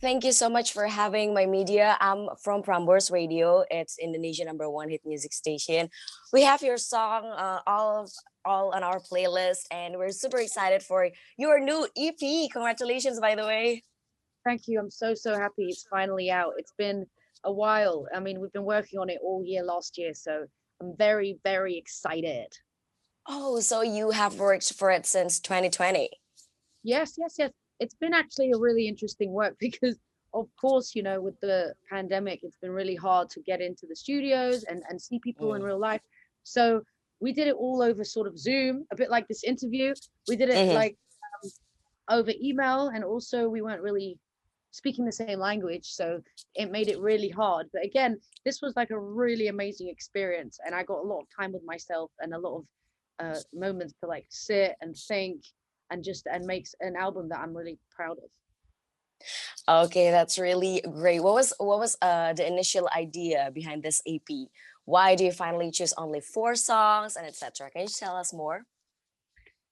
thank you so much for having my media. I'm from Prambors Radio. It's Indonesia number one hit music station. We have your song all on our playlist, and we're super excited for your new EP. Congratulations, by the way. Thank you. I'm so happy it's finally out. It's been a while. I mean, we've been working on it all year last year, so I'm very excited. Oh, so you have worked for it since 2020. Yes. It's been actually a really interesting work because, of course, with the pandemic, it's been really hard to get into the studios and see people in Mm. real life. So we did it all over sort of Zoom, a bit like this interview. We did it Mhm. like over email, and also we weren't really speaking the same language, so it made it really hard. But again, this was like a really amazing experience, and I got a lot of time with myself and a lot of moments to like sit and think and makes an album that I'm really proud of. Okay, that's really great. What was the initial idea behind this EP? Why do you finally choose only four songs and etc.? Can you tell us more?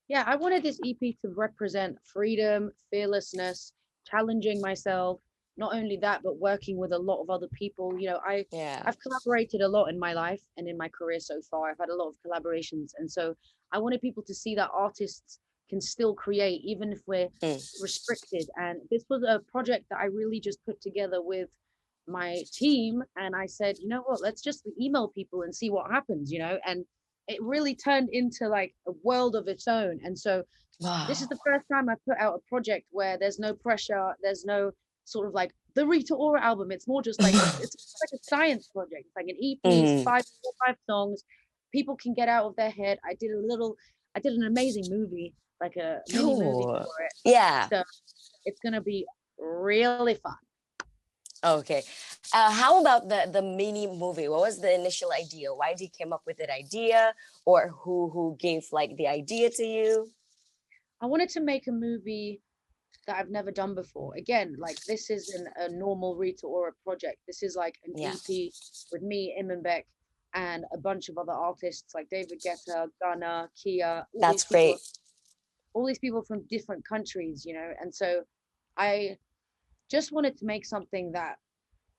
Yeah, I wanted this EP to represent freedom, fearlessness, challenging myself. Not only that, but working with a lot of other people. Yeah. I've collaborated a lot in my life and in my career so far. I've had a lot of collaborations, and so I wanted people to see that artists can still create even if we're Mm. restricted. And this was a project that I really just put together with my team, and I said, you know what, let's just email people and see what happens, and it really turned into like a world of its own. And so this is Wow. the first time I put out a project where there's no pressure, there's no sort of like the Rita Ora album. It's more just like it's like a science project. It's like an EP, it's Mm. five songs. People can get out of their head. I did an amazing movie, like a mini movie Oh, for it. yeah. So it's gonna be really fun. Okay. How about the mini movie? What was the initial idea? Why did you came up with that idea, or who gave like the idea to you? I wanted to make a movie that I've never done before. Again, like this isn't a normal Rita Ora project. This is like an Yeah, EP with me, Beck, and a bunch of other artists like David Guetta, Ghana, Kia, that's great. all these people from different countries, And so I just wanted to make something that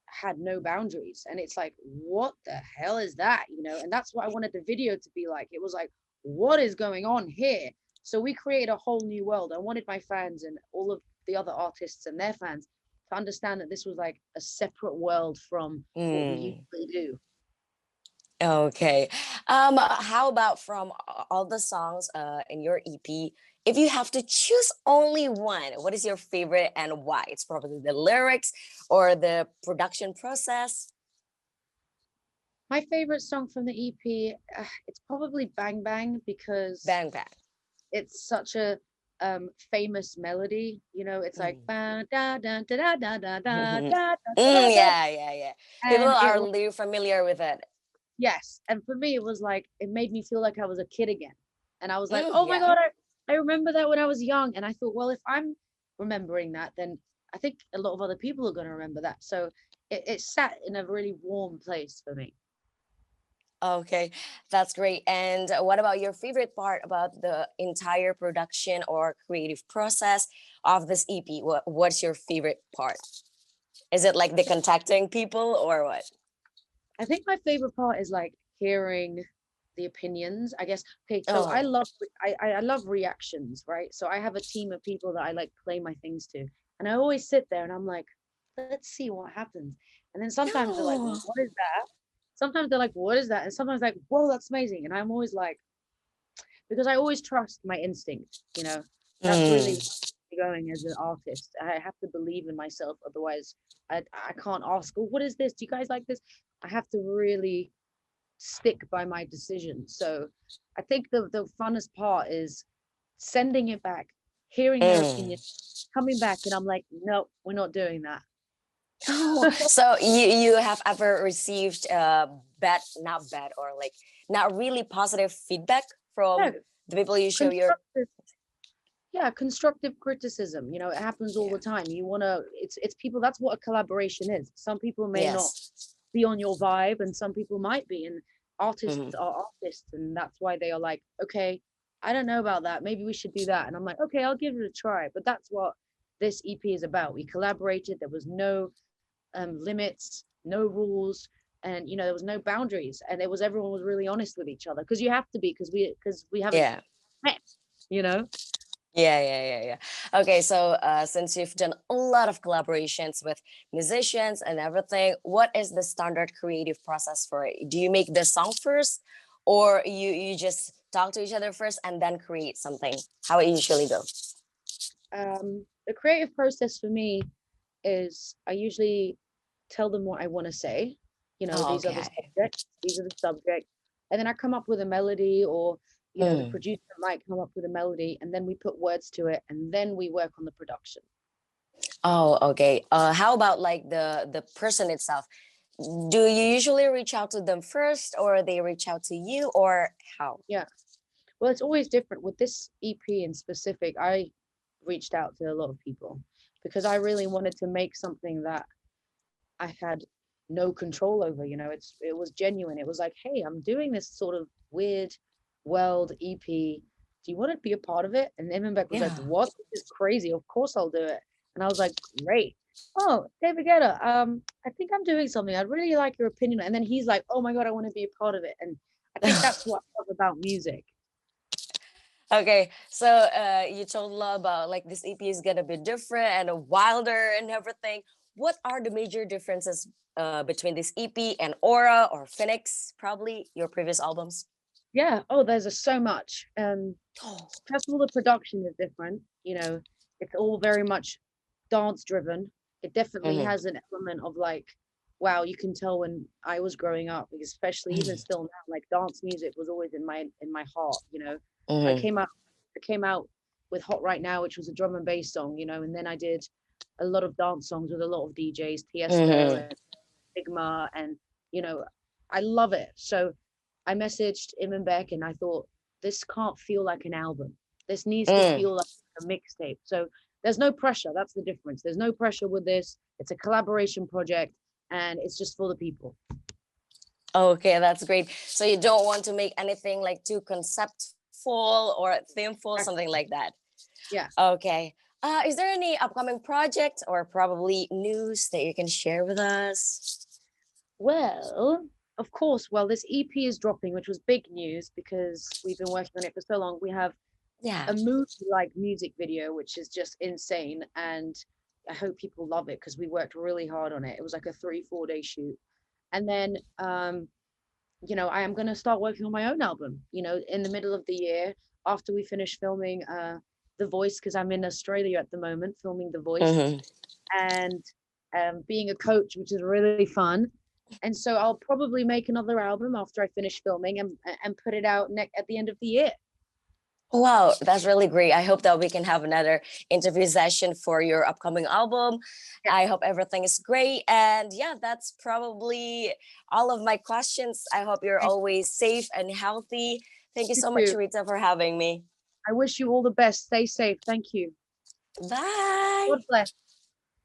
had no boundaries. And it's like, what the hell is that? And that's what I wanted the video to be like. It was like, what is going on here? So we created a whole new world. I wanted my fans and all of the other artists and their fans to understand that this was like a separate world from what we Mm. usually do. Okay. How about from all the songs in your EP? If you have to choose only one, what is your favorite and why? It's probably the lyrics or the production process. My favorite song from the EP, it's probably Bang Bang because Bang bang. it's such a famous melody. It's like Mm. ba da da da da da da da Mm, da da da, yeah. People and it are was, really familiar with it. yes. And for me, it was like it made me feel like I was a kid again, and I was like, Mm, oh my yeah. god, I remember that when I was young, and I thought, well, if I'm remembering that, then I think a lot of other people are going to remember that. So it sat in a really warm place for me. Okay, that's great. And what about your favorite part about the entire production or creative process of this EP? What's your favorite part? Is it like the contacting people or what? I think my favorite part is like hearing the opinions. I guess. Okay, so Oh, I love reactions, right? So I have a team of people that I like play my things to, and I always sit there and I'm like, let's see what happens. And then sometimes they're like, no. what is that? Sometimes they're like, what is that? And sometimes like, whoa, that's amazing. And I'm always like, because I always trust my instinct. That's really Mm, what keeps me going as an artist. I have to believe in myself, otherwise I can't ask, oh, what is this? Do you guys like this? I have to really stick by my decision. So I think the funnest part is sending it back, hearing their mm. opinion, coming back, and I'm like, no, we're not doing that. Oh, so you have ever received not bad or like not really positive feedback No, from the people you show your constructive. Yeah, constructive criticism. It happens all yeah. the time. It's people. That's what a collaboration is. Some people may not Yes. be on your vibe, and some people might be. And Hmm. artists are artists, and that's why they are like, okay, I don't know about that. Maybe we should do that. And I'm like, okay, I'll give it a try. But that's what this EP is about. We collaborated. There was no limits, no rules, and there was no boundaries, and it was everyone was really honest with each other, because you have to be, because we haven't Yeah. met, you know. Yeah. Okay, so since you've done a lot of collaborations with musicians and everything, what is the standard creative process for it? Do you make the song first, or you just talk to each other first and then create something? How it usually go? The creative process for me is I usually tell them what I want to say. Oh, These are the okay. subjects, and then I come up with a melody, or the Mm. producer might come up with a melody, and then we put words to it, and then we work on the production. Oh, okay. How about like the person itself? Do you usually reach out to them first, or they reach out to you, or how? Yeah. Well, it's always different. With this EP in specific, I reached out to a lot of people because I really wanted to make something that I had no control over. It was genuine. It was like, hey, I'm doing this sort of weird world EP. Do you want to be a part of it? And Emenbeck was like, Yeah. what? This is crazy. Of course I'll do it. And I was like, great. Oh, David Guetta, I think I'm doing something. I'd really like your opinion. And then he's like, oh my God, I want to be a part of it. And I think that's what I love about music. Okay, so you told a lot about like this EP is gonna be different and wilder and everything. What are the major differences between this EP and Aura or Phoenix, probably your previous albums? Yeah. Oh, there's so much. Oh. First of all, the production is different. It's all very much dance driven. It definitely Mm-hmm. has an element of like, wow, you can tell when I was growing up, especially even still now, like dance music was always in my heart. I Mm-hmm. came out I came out with Hot Right Now, which was a drum and bass song, and then I did a lot of dance songs with a lot of DJs, Tiesto Mm-hmm. and Sigma, and you know, I love it. So I messaged Im and Beck, and I thought this can't feel like an album. This needs to Mm. feel like a mixtape. So there's no pressure. That's the difference. There's no pressure with this. It's a collaboration project, and it's just for the people. Okay, that's great. So you don't want to make anything like too conceptful or themeful, something like that. Yeah. Okay. Is there any upcoming project or probably news that you can share with us? Well, of course. Well, this EP is dropping, which was big news because we've been working on it for so long. We have Yeah. a movie-like music video, which is just insane, and I hope people love it because we worked really hard on it. It was like a 3-4 day shoot, and then I am gonna start working on my own album. In the middle of the year after we finish filming The Voice, because I'm in Australia at the moment filming The Voice, Mm-hmm. and being a coach, which is really fun. And so I'll probably make another album after I finish filming and put it out at the end of the year. Wow, that's really great. I hope that we can have another interview session for your upcoming album. Yeah, I hope everything is great. And yeah, that's probably all of my questions. I hope you're thank always safe and healthy. Thank you you so much, too. Rita, for having me. I wish you all the best. Stay safe. Thank you. Bye. God bless.